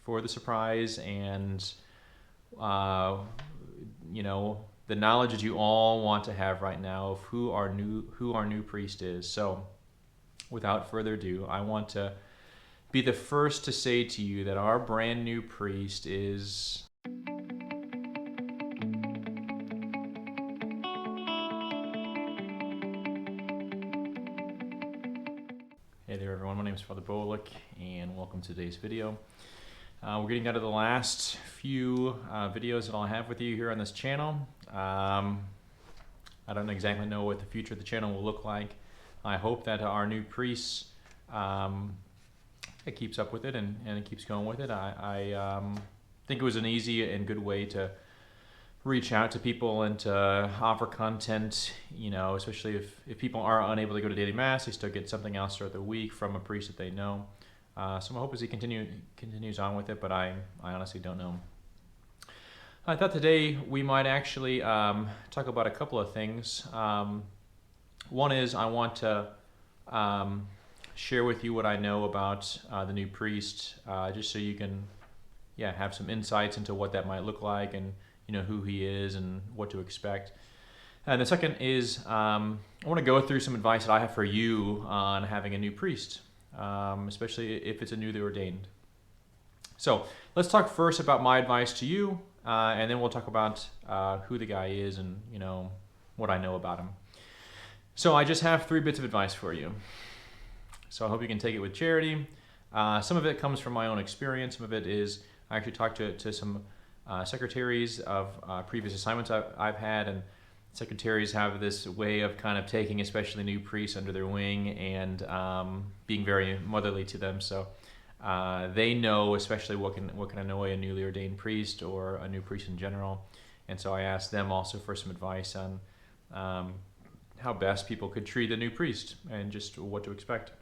for the surprise and you know, the knowledge that you all want to have right now of who our new priest is. So, without further ado, I want to be the first to say to you that our brand new priest is. Hey there, everyone. My name is Father Bolick, and welcome to today's video. We're getting down to the last few videos that I'll have with you here on this channel. I don't exactly know what the future of the channel will look like. I hope that our new priest it keeps up with it and it keeps going with it. I think it was an easy and good way to reach out to people and to offer content, you know, especially if people are unable to go to daily mass, they still get something else throughout the week from a priest that they know. So my hope is he continues on with it, but I honestly don't know. I thought today we might actually talk about a couple of things. One is I want to share with you what I know about the new priest, just so you can have some insights into what that might look like and who he is and what to expect. And the second is I want to go through some advice that I have for you on having a new priest, especially if it's a newly ordained. So let's talk first about my advice to you, and then we'll talk about who the guy is and what I know about him. So I just have 3 bits of advice for you. So I hope you can take it with charity. Some of it comes from my own experience. Some of it is I actually talked to some secretaries of previous assignments I've had, and secretaries have this way of kind of taking especially new priests under their wing and being very motherly to them. So they know especially what can annoy a newly ordained priest or a new priest in general. And so I asked them also for some advice on how best people could treat a new priest and just what to expect.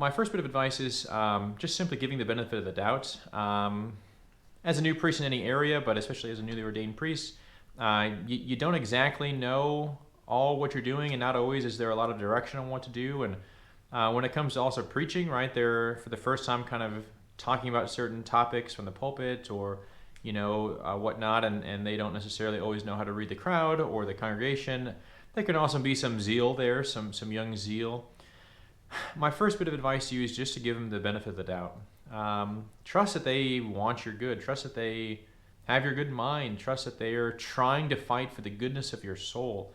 My first bit of advice is just simply giving the benefit of the doubt. As a new priest in any area, but especially as a newly ordained priest, you don't exactly know all what you're doing, and not always is there a lot of direction on what to do. And when it comes to also preaching, right, they're for the first time kind of talking about certain topics from the pulpit or whatnot, and they don't necessarily always know how to read the crowd or the congregation. There can also be some zeal there, some young zeal. My first bit of advice to you is just to give them the benefit of the doubt. Trust that they want your good. Trust that they have your good in mind. Trust that they are trying to fight for the goodness of your soul.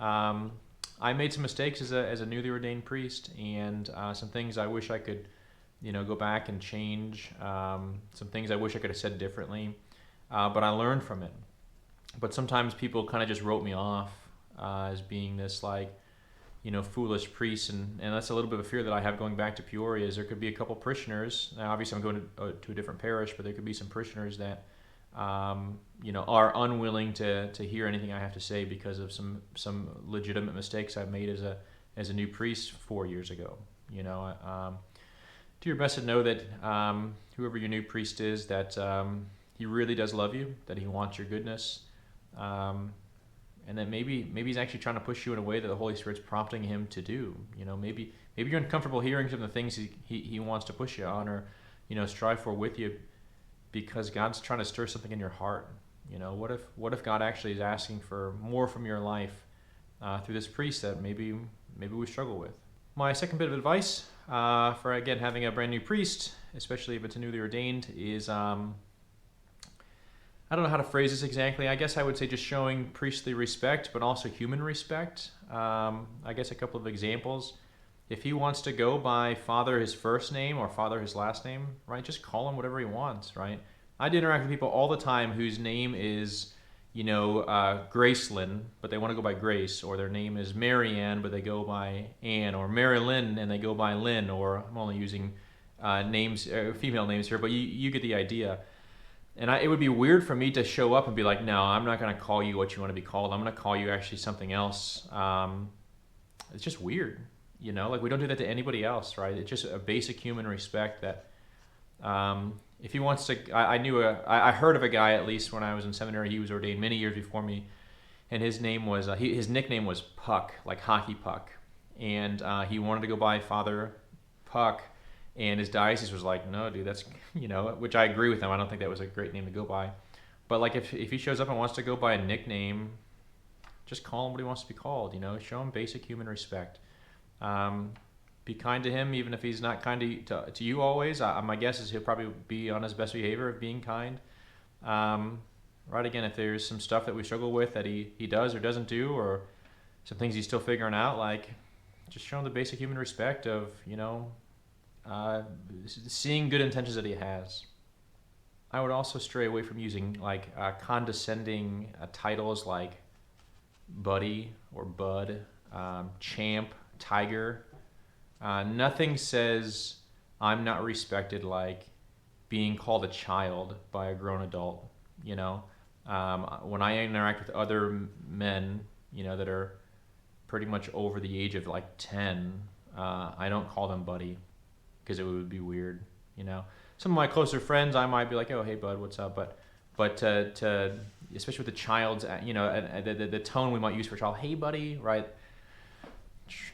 I made some mistakes as a newly ordained priest, and some things I wish I could, go back and change. Some things I wish I could have said differently, but I learned from it. But sometimes people kind of just wrote me off as being this foolish priest, and that's a little bit of a fear that I have going back to Peoria. Is there could be a couple parishioners. Now, obviously, I'm going to a different parish, but there could be some parishioners that are unwilling to hear anything I have to say because of some legitimate mistakes I've made as a new priest 4 years ago. Do your best to know that whoever your new priest is, that he really does love you, that he wants your goodness. And then maybe he's actually trying to push you in a way that the Holy Spirit's prompting him to do. Maybe you're uncomfortable hearing some of the things he wants to push you on, or strive for with you, because God's trying to stir something in your heart. What if God actually is asking for more from your life through this priest that maybe we struggle with? My second bit of advice for again having a brand new priest, especially if it's a newly ordained, is I don't know how to phrase this exactly. I guess I would say just showing priestly respect, but also human respect. I guess a couple of examples. If he wants to go by Father his first name or Father his last name, right, just call him whatever he wants, right? I interact with people all the time whose name is, Gracelyn, but they want to go by Grace, or their name is Marianne, but they go by Anne, or Marilyn, and they go by Lynn, or I'm only using names, female names here, but you get the idea. And it would be weird for me to show up and be like, no, I'm not going to call you what you want to be called. I'm going to call you actually something else. It's just weird, we don't do that to anybody else, right? It's just a basic human respect that if he wants to, I heard of a guy, at least when I was in seminary, he was ordained many years before me, and his name was, his nickname was Puck, like hockey puck. And he wanted to go by Father Puck. And his diocese was like, no, dude, that's, which I agree with him. I don't think that was a great name to go by. But like if he shows up and wants to go by a nickname, just call him what he wants to be called. Show him basic human respect. Be kind to him, even if he's not kind to you always. My guess is he'll probably be on his best behavior of being kind. Right, again, if there's some stuff that we struggle with that he does or doesn't do, or some things he's still figuring out, like, just show him the basic human respect of, seeing good intentions that he has. I would also stray away from using like condescending titles like buddy or bud, champ, tiger. Nothing says I'm not respected like being called a child by a grown adult. When I interact with other men, that are pretty much over the age of like 10, I don't call them buddy because it would be weird. Some of my closer friends, I might be like, oh, hey, bud, what's up? But to especially with the child's, the tone we might use for a child, hey, buddy, right?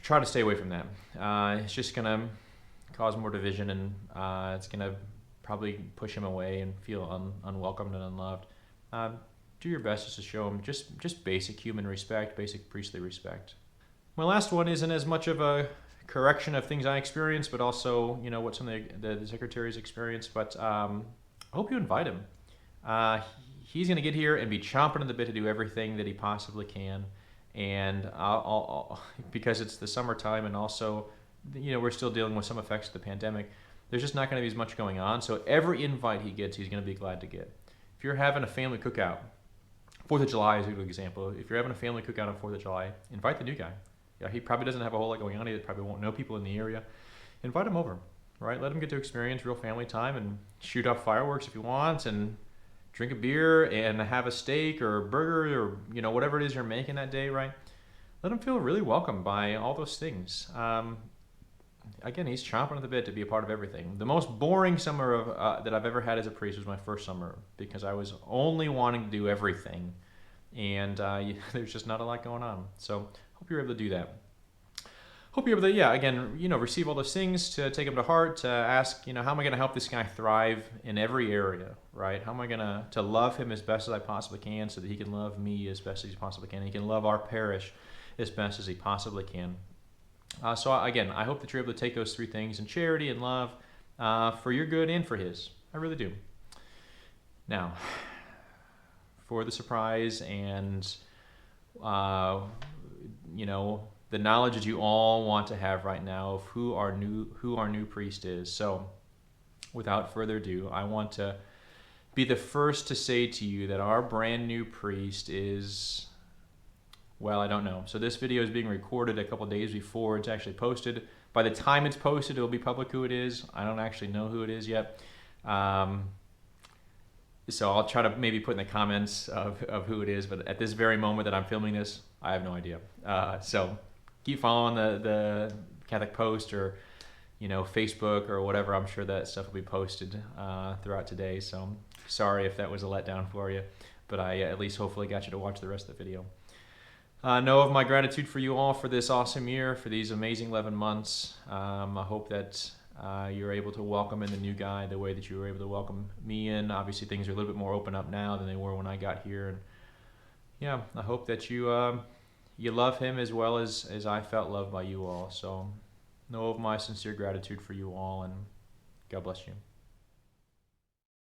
Try to stay away from that. It's just going to cause more division, and it's going to probably push him away and feel unwelcomed and unloved. Do your best just to show him just basic human respect, basic priestly respect. My last one isn't as much of a correction of things I experienced, but also, what some of the secretaries experienced. But I hope you invite him. He's going to get here and be chomping at the bit to do everything that he possibly can. And I'll because it's the summertime, and also, we're still dealing with some effects of the pandemic, there's just not going to be as much going on. So every invite he gets, he's going to be glad to get. If you're having a family cookout, 4th of July is a good example. If you're having a family cookout on 4th of July, invite the new guy. Yeah, he probably doesn't have a whole lot going on. He probably won't know people in the area. Invite him over, right? Let him get to experience real family time and shoot off fireworks if he wants, and drink a beer and have a steak or a burger or, whatever it is you're making that day, right? Let him feel really welcome by all those things. Again, he's chomping at the bit to be a part of everything. The most boring summer that I've ever had as a priest was my first summer, because I was only wanting to do everything, and there's just not a lot going on. So hope you're able to do that. Hope you're able to, again, receive all those things, to take them to heart, to ask, how am I going to help this guy thrive in every area, right? How am I going to love him as best as I possibly can, so that he can love me as best as he possibly can, and he can love our parish as best as he possibly can. So again, I hope that you're able to take those 3 things in charity and love for your good and for his. I really do. Now, for the surprise and, the knowledge that you all want to have right now of who our new priest is. So, without further ado, I want to be the first to say to you that our brand new priest is, well, I don't know. So this video is being recorded a couple days before it's actually posted. By the time it's posted, it'll be public who it is. I don't actually know who it is yet. So I'll try to maybe put in the comments of who it is, but at this very moment that I'm filming this, I have no idea. So keep following the Catholic Post, or Facebook or whatever. I'm sure that stuff will be posted throughout today. So sorry if that was a letdown for you, but I at least hopefully got you to watch the rest of the video. Know of my gratitude for you all for this awesome year, for these amazing 11 months. I hope that you're able to welcome in the new guy the way that you were able to welcome me in. Obviously, things are a little bit more open up now than they were when I got here. And yeah, I hope that you you love him as well as I felt loved by you all. So know of my sincere gratitude for you all, and God bless you.